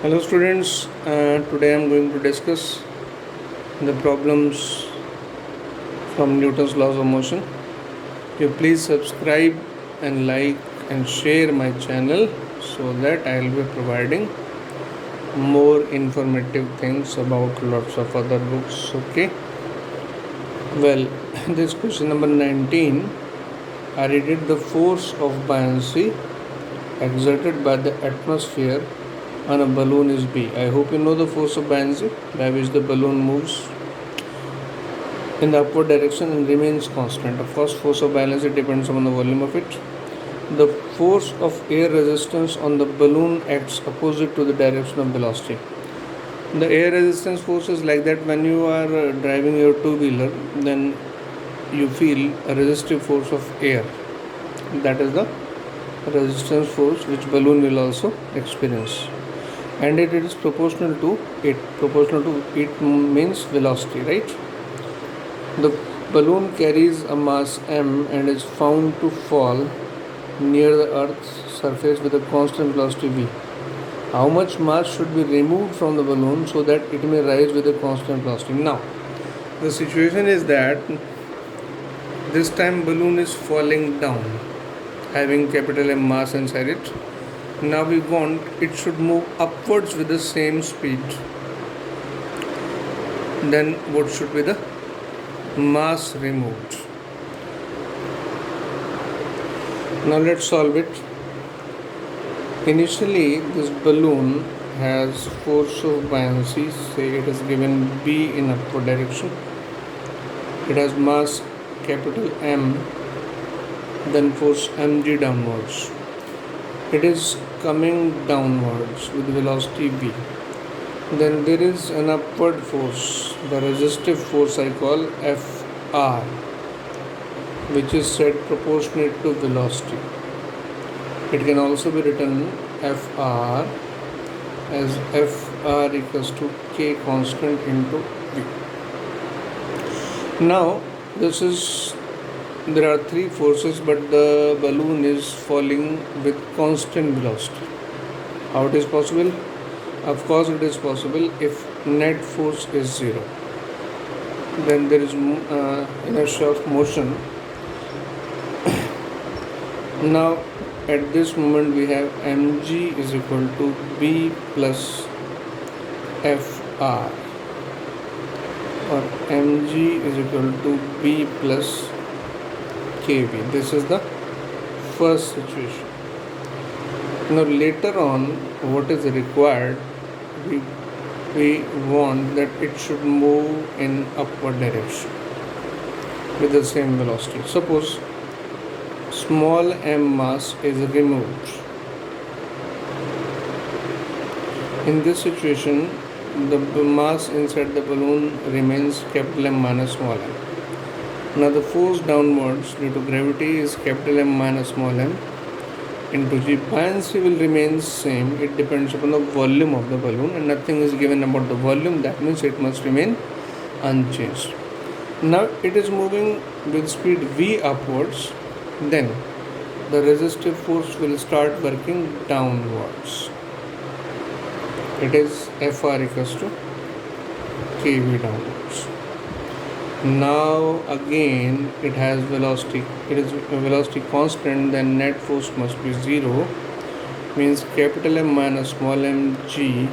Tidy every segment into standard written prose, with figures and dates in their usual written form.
Hello students, today I am going to discuss the problems from Newton's laws of motion. You please subscribe and like and share my channel so that I will be providing more informative things about lots of other books. Okay. Well, this question number 19. I rated the force of buoyancy exerted by the atmosphere on a balloon is B. I hope you know the force of buoyancy by which the balloon moves in the upward direction and remains constant. Of course, force of buoyancy depends on the volume of it. The force of air resistance on the balloon acts opposite to the direction of velocity. The air resistance force is like that when you are driving your two-wheeler, then you feel a resistive force of air. That is the resistance force which balloon will also experience. And it is proportional to it. Proportional to it means velocity, right? The balloon carries a mass m and is found to fall near the Earth's surface with a constant velocity v. How much mass should be removed from the balloon so that it may rise with a constant velocity? Now, the situation is that this time balloon is falling down, having capital M mass inside it. Now we want it should move upwards with the same speed. Then what should be the mass removed? Now let's solve it. Initially this balloon has force of buoyancy, say it is given B in upward direction. It has mass capital M, then force mg downwards. It is coming downwards with velocity v. Then there is an upward force, the resistive force I call Fr, which is said proportionate to velocity. It can also be written Fr as Fr equals to K constant into V. Now there are three forces, but the balloon is falling with constant velocity. How it is possible? Of course it is possible if net force is zero. Then there is inertia of motion. Now at this moment we have mg is equal to b plus Fr, or mg is equal to b plus kv. This is the first situation. Now later on, what is required, we want that it should move in upward direction with the same velocity. Suppose small m mass is removed. In this situation, the mass inside the balloon remains capital M minus small m. Now the force downwards due to gravity is capital M minus small m into g. Buoyancy will remain same. It depends upon the volume of the balloon and nothing is given about the volume. That means it must remain unchanged. Now it is moving with speed v upwards. Then the resistive force will start working downwards. It is Fr equals to kV downwards. Now again it has velocity. It is a velocity constant, then net force must be zero. Means capital M minus small m g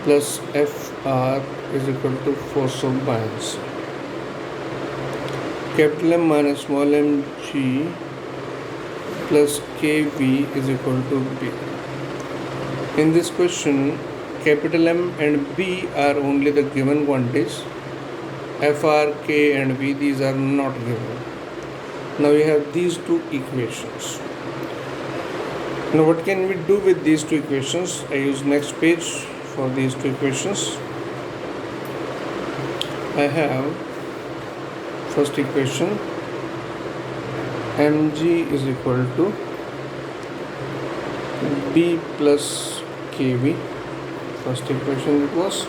plus Fr is equal to force of buoyancy. Capital M minus small m g plus kv is equal to b. In this question, capital M and b are only the given quantities. Fr, K and V, these are not given. Now we have these two equations. Now what can we do with these two equations? I use next page for these two equations. I have first equation, mg is equal to b plus kv. First equation it was.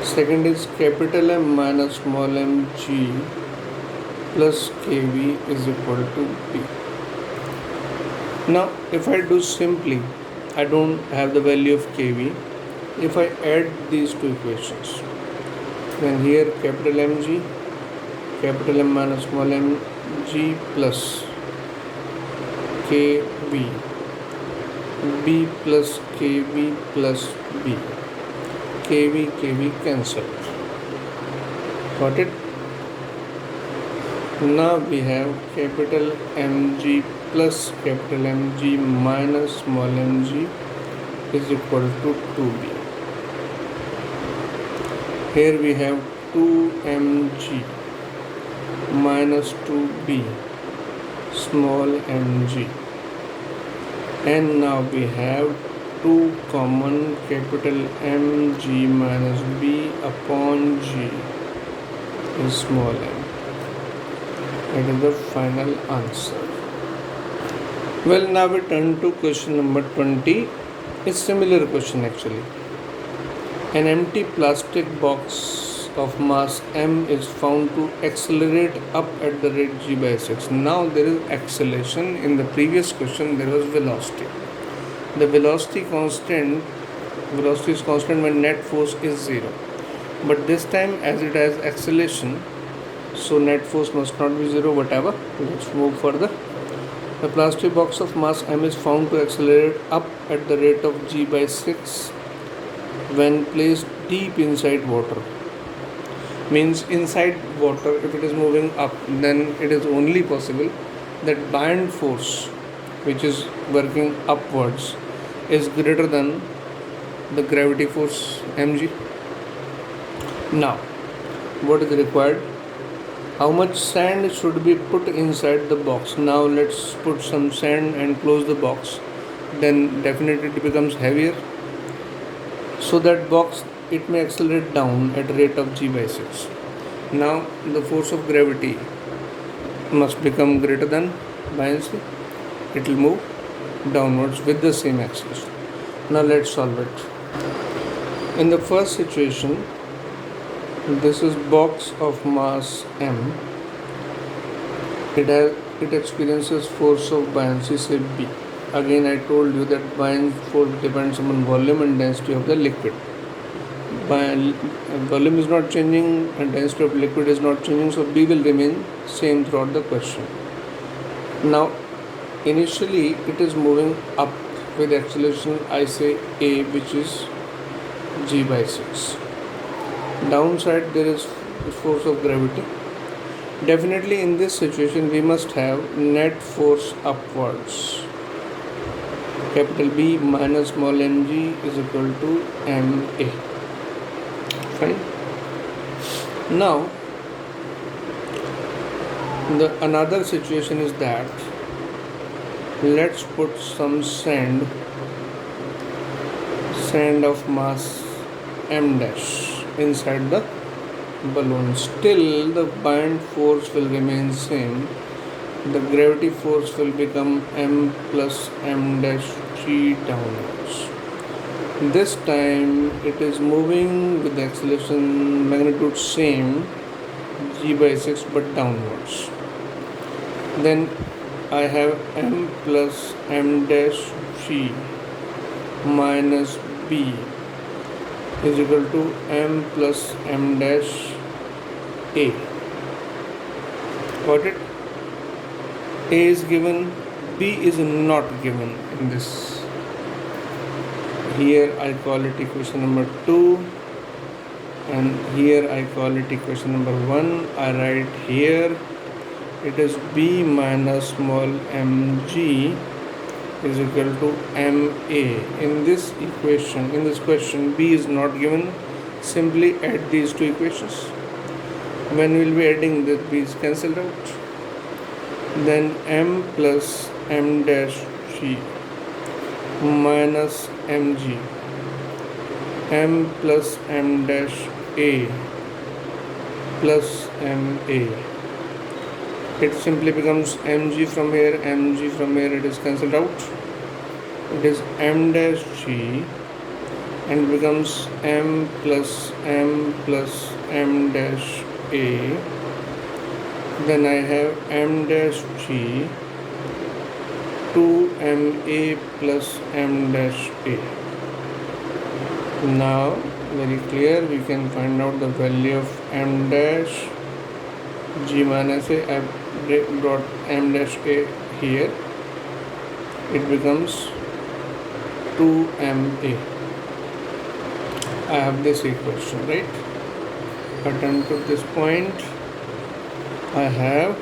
Second is capital M minus small m g plus kV is equal to b. Now if I do simply, I don't have the value of kV. If I add these two equations, then here capital Mg, capital M minus small mg plus kV, B plus kV plus B, kV cancelled. Got it? Now we have capital Mg plus capital Mg minus small mg is equal to 2B. Here we have 2mg minus 2b small mg, and now we have 2 common capital Mg minus b upon g is small m. That is the final answer. Well, now we turn to question number 20. It's similar question actually. An empty plastic box of mass m is found to accelerate up at the rate g by 6. Now there is acceleration. In the previous question there was velocity. The velocity is constant when net force is 0. But this time, as it has acceleration, so net force must not be 0, whatever. Let's move further. The plastic box of mass m is found to accelerate up at the rate of g by 6 when placed deep inside water. Means inside water, if it is moving up, then it is only possible that buoyant force, which is working upwards, is greater than the gravity force mg. Now, what is required? How much sand should be put inside the box? Now let's put some sand and close the box. Then definitely it becomes heavier. So that box, it may accelerate down at a rate of g by 6. Now the force of gravity must become greater than buoyancy. It will move downwards with the same acceleration. Now let's solve it. In the first situation, this is box of mass m. It experiences force of buoyancy, say B. Again, I told you that buoyant force depends upon volume and density of the liquid. Volume is not changing and density of liquid is not changing, so B will remain same throughout the question. Now, initially it is moving up with acceleration, I say A, which is g by 6. Downside there is force of gravity. Definitely in this situation we must have net force upwards. Capital B minus small mg is equal to ma. Fine. Now the another situation is that let's put some sand of mass m dash inside the balloon. Still the buoyant force will remain same. The gravity force will become m plus m dash g downwards. This time it is moving with the acceleration magnitude same, g by 6, but downwards. Then I have m plus m dash g minus b is equal to m plus m dash a. Got it? A is given, B is not given in this. Here I call it equation number 2, and here I call it equation number 1. I write here it is B minus small mg is equal to ma. In this equation, in this question, B is not given. Simply add these two equations. When we will be adding, the B is cancelled out. Then m plus m dash g minus mg, m plus m dash a plus ma. It simply becomes mg from here, it is cancelled out. It is m dash g and becomes m plus m dash a. Then I have m dash g 2ma plus m dash a. Now very clear, we can find out the value of m dash g minus a. I brought m dash a here. It becomes 2ma. I have this equation, right? Attend to this point. I have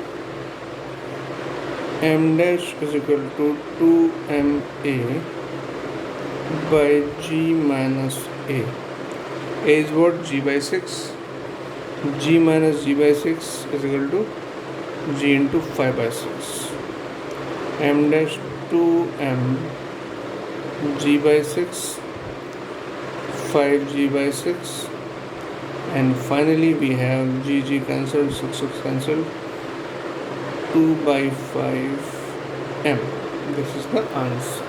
m dash is equal to 2ma by g minus a. A is what? G by 6. G minus g by 6 is equal to g into 5 by 6. M dash 2m g by 6, 5g by 6, and finally we have g cancelled, 6 cancelled, 2 by 5m. This is the answer.